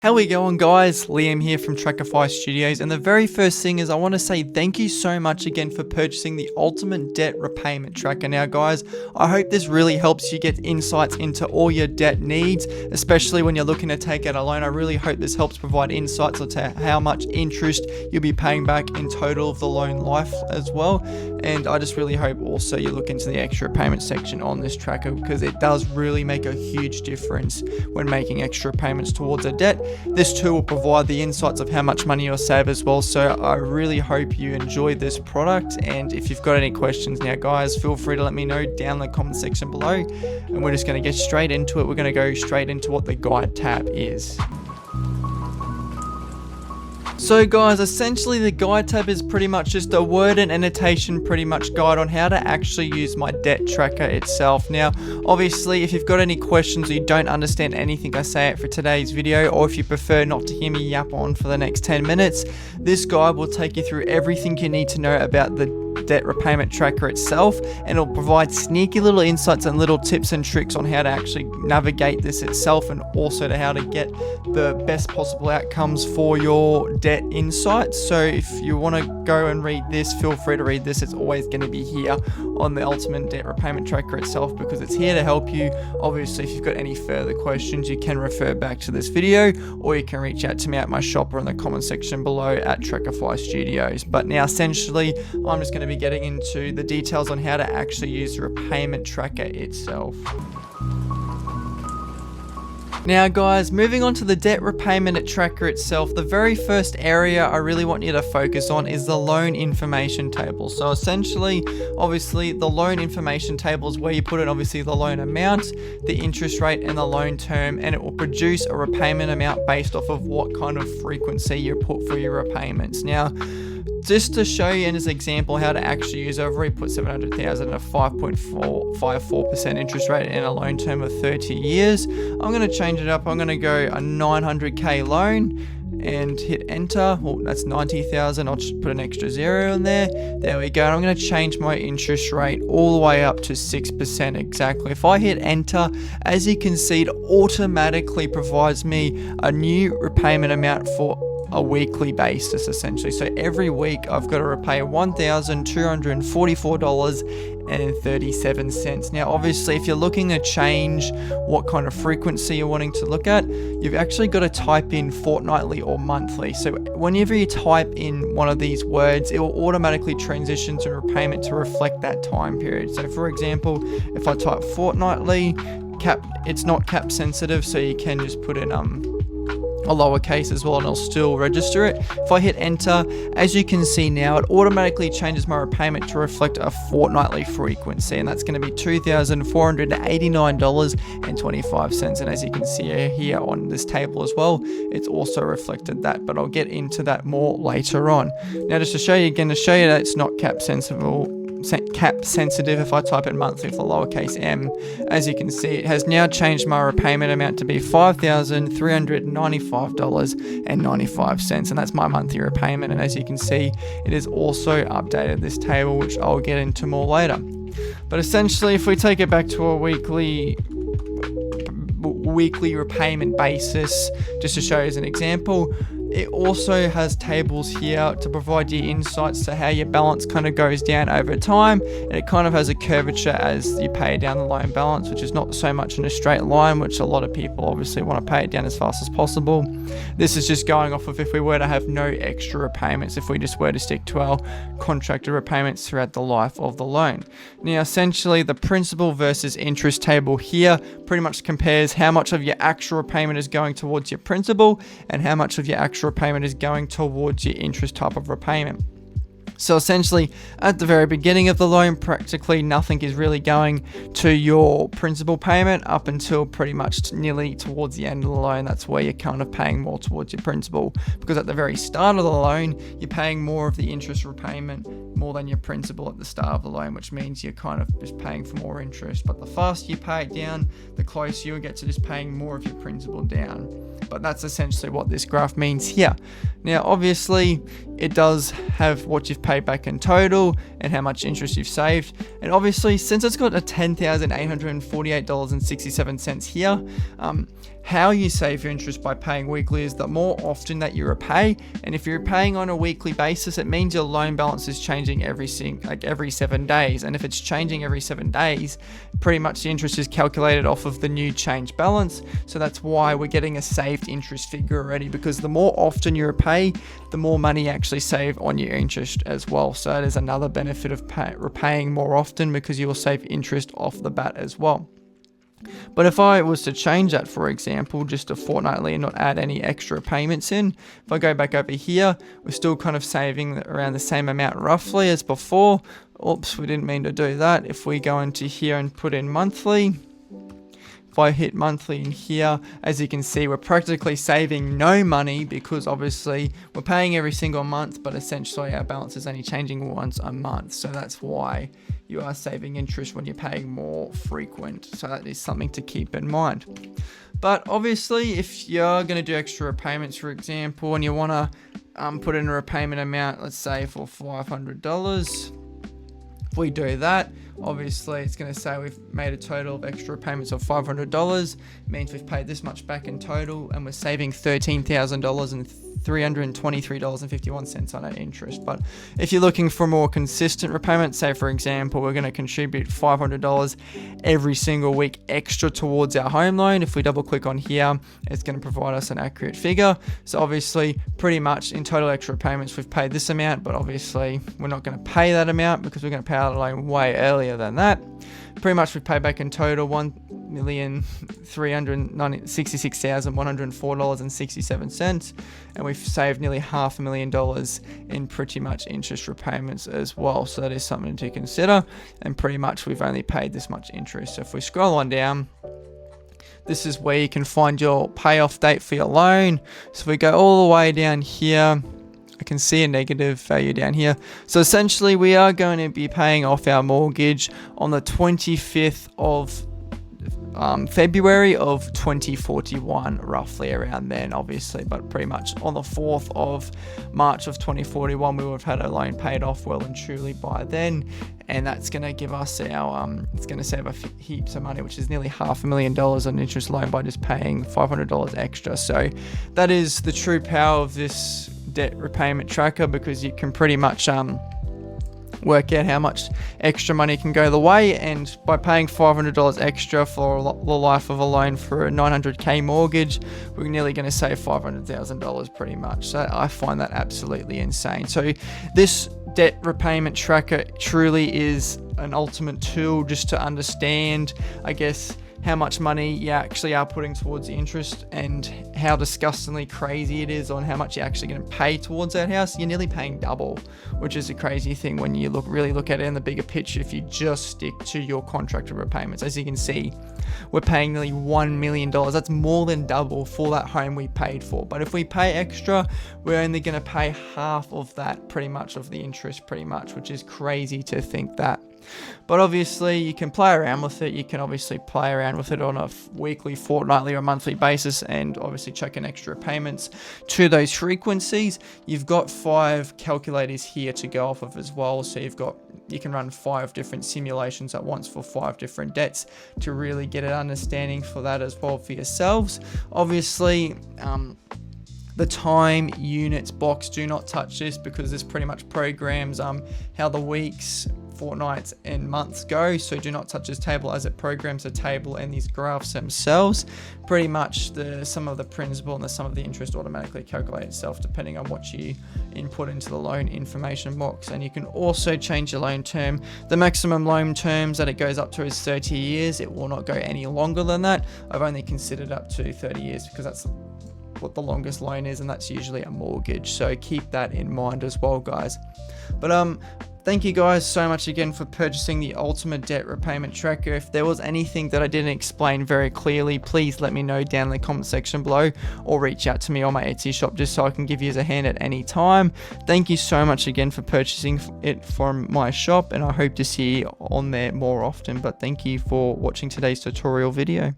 How we going, guys? Liam here from Trackerify Studios, and the very first thing is I want to say thank you so much again for purchasing the ultimate debt repayment tracker. Now guys, I hope this really helps you get insights into all your debt needs, especially when you're looking to take out a loan. I really hope this helps provide insights into how much interest you'll be paying back in total of the loan life as well. And I just really hope also you look into the extra payment section on this tracker, because it does really make a huge difference when making extra payments towards a debt. This too will provide the insights of how much money you'll save as well. So I really hope you enjoy this product, and if you've got any questions now guys, feel free to let me know down in the comment section below, and we're just going to get straight into it. We're going to go straight into what the guide tab is. So guys, essentially the guide tab is pretty much just a word and annotation pretty much guide on how to actually use my debt tracker itself. Now obviously if you've got any questions or you don't understand anything I say for today's video, or if you prefer not to hear me yap on for the next 10 minutes, this guide will take you through everything you need to know about the debt repayment tracker itself, and it'll provide sneaky little insights and little tips and tricks on how to actually navigate this itself, and also to how to get the best possible outcomes for your debt insights. So if you want to go and read this, feel free to read this. It's always going to be here on the ultimate debt repayment tracker itself, because it's here to help you. Obviously if you've got any further questions, you can refer back to this video, or you can reach out to me at my shop or in the comment section below at Trackerify Studios. But now essentially I'm just going to be getting into the details on how to actually use the repayment tracker itself. Now guys, moving on to the debt repayment tracker itself, the very first area I really want you to focus on is the loan information table. So essentially, obviously the loan information table is where you put in obviously the loan amount, the interest rate and the loan term, and it will produce a repayment amount based off of what kind of frequency you put for your repayments. Now just to show you in this example how to actually use, I've already put 700,000 at a 5.54% interest rate and a loan term of 30 years. I'm going to change it up. I'm going to go a 900k loan and hit enter. Well, that's 90,000. I'll just put an extra zero in there. There we go. And I'm going to change my interest rate all the way up to 6% exactly. If I hit enter, as you can see, it automatically provides me a new repayment amount for a weekly basis essentially. So every week I've got to repay $1,244.37. Now obviously if you're looking to change what kind of frequency you're wanting to look at, you've actually got to type in fortnightly or monthly. So whenever you type in one of these words, it will automatically transition to repayment to reflect that time period. So for example, if I type fortnightly, it's not cap sensitive, so you can just put in a lowercase as well and it'll still register it. If I hit enter, as you can see now, it automatically changes my repayment to reflect a fortnightly frequency, and that's going to be $2,489.25. And as you can see here on this table as well, it's also reflected that, but I'll get into that more later on. Now just to show you again, that it's not cap sensitive, if I type in monthly for lowercase m, as you can see, it has now changed my repayment amount to be $5,395.95, and that's my monthly repayment. And as you can see, it is also updated this table, which I'll get into more later. But essentially if we take it back to a weekly repayment basis, just to show you as an example, it also has tables here to provide you insights to how your balance kind of goes down over time, and it kind of has a curvature as you pay down the loan balance, which is not so much in a straight line, which a lot of people obviously want to pay it down as fast as possible. This is just going off of if we were to have no extra repayments, if we just were to stick to our contracted repayments throughout the life of the loan. Now essentially the principal versus interest table here pretty much compares how much of your actual repayment is going towards your principal and how much of your actual repayment is going towards your interest type of repayment. So essentially at the very beginning of the loan, practically nothing is really going to your principal payment up until pretty much nearly towards the end of the loan. That's where you're kind of paying more towards your principal, because at the very start of the loan you're paying more of the interest repayment more than your principal at the start of the loan, which means you're kind of just paying for more interest. But the faster you pay it down, the closer you'll get to just paying more of your principal down. But that's essentially what this graph means here. Now, obviously, it does have what you've paid back in total and how much interest you've saved. And obviously, since it's got a $10,848.67 here, how you save your interest by paying weekly is the more often that you repay. And if you're paying on a weekly basis, it means your loan balance is changing every 7 days. And if it's changing every 7 days, pretty much the interest is calculated off of the new change balance. So that's why we're getting a saved interest figure already, because the more often you repay, the more money you actually save on your interest as well. So there's another benefit of repaying more often, because you will save interest off the bat as well. But if I was to change that, for example, just to fortnightly and not add any extra payments in, if I go back over here, we're still kind of saving around the same amount roughly as before. Oops, we didn't mean to do that. If we go into here and put in monthly, if I hit monthly in here, as you can see, we're practically saving no money, because obviously we're paying every single month, but essentially our balance is only changing once a month. So that's why you are saving interest when you're paying more frequent. So that is something to keep in mind. But obviously, if you're going to do extra repayments, for example, and you want to put in a repayment amount, let's say for $500, if we do that, obviously it's going to say we've made a total of extra payments of $500. It means we've paid this much back in total, and we're saving $13,323.51 on our interest. But if you're looking for more consistent repayment, say for example, we're going to contribute $500 every single week extra towards our home loan. If we double click on here, it's going to provide us an accurate figure. So obviously, pretty much in total extra payments, we've paid this amount, but obviously we're not going to pay that amount, because we're going to pay out a loan way earlier than that. Pretty much we've paid back in total $1,366,104.67, and we've saved nearly $500,000 in pretty much interest repayments as well. So that is something to consider, and pretty much we've only paid this much interest. So if we scroll on down, this is where you can find your payoff date for your loan. So if we go all the way down here, I can see a negative value down here. So essentially we are going to be paying off our mortgage on the 25th of February of 2041, roughly around then, obviously, but pretty much on the 4th of March of 2041 we would have had a loan paid off well and truly by then. And that's going to give us our it's going to save us heaps of money, which is nearly $500,000 on interest loan by just paying $500 extra. So that is the true power of this debt repayment tracker, because you can pretty much work out how much extra money can go the way, and by paying $500 extra for the life of a loan for a $900K mortgage, we're nearly going to save $500,000 pretty much. So I find that absolutely insane. So this debt repayment tracker truly is an ultimate tool just to understand, I guess, how much money you actually are putting towards the interest, and how disgustingly crazy it is on how much you're actually going to pay towards that house. You're nearly paying double, which is a crazy thing when you really look at it in the bigger picture. If you just stick to your contracted repayments, as you can see, we're paying nearly $1 million. That's more than double for that home we paid for. But if we pay extra, we're only going to pay half of that, pretty much, of the interest, pretty much, which is crazy to think that. But obviously you can play around with it. You can obviously play around with it on a weekly, fortnightly or monthly basis, and obviously check in extra payments to those frequencies. You've got 5 calculators here to go off of as well. So you can run 5 different simulations at once for 5 different debts to really get an understanding for that as well for yourselves. Obviously, the time units box, do not touch this, because this pretty much programs how the weeks, fortnights and months go. So do not touch this table, as it programs the table and these graphs themselves. Pretty much the sum of the principal and the sum of the interest automatically calculate itself depending on what you input into the loan information box. And you can also change your loan term. The maximum loan terms that it goes up to is 30 years. It will not go any longer than that. I've only considered up to 30 years because that's what the longest loan is, and that's usually a mortgage. So keep that in mind as well, guys. But Thank you guys so much again for purchasing the Ultimate Debt Repayment Tracker. If there was anything that I didn't explain very clearly, please let me know down in the comment section below, or reach out to me on my Etsy shop just so I can give you a hand at any time. Thank you so much again for purchasing it from my shop, and I hope to see you on there more often. But thank you for watching today's tutorial video.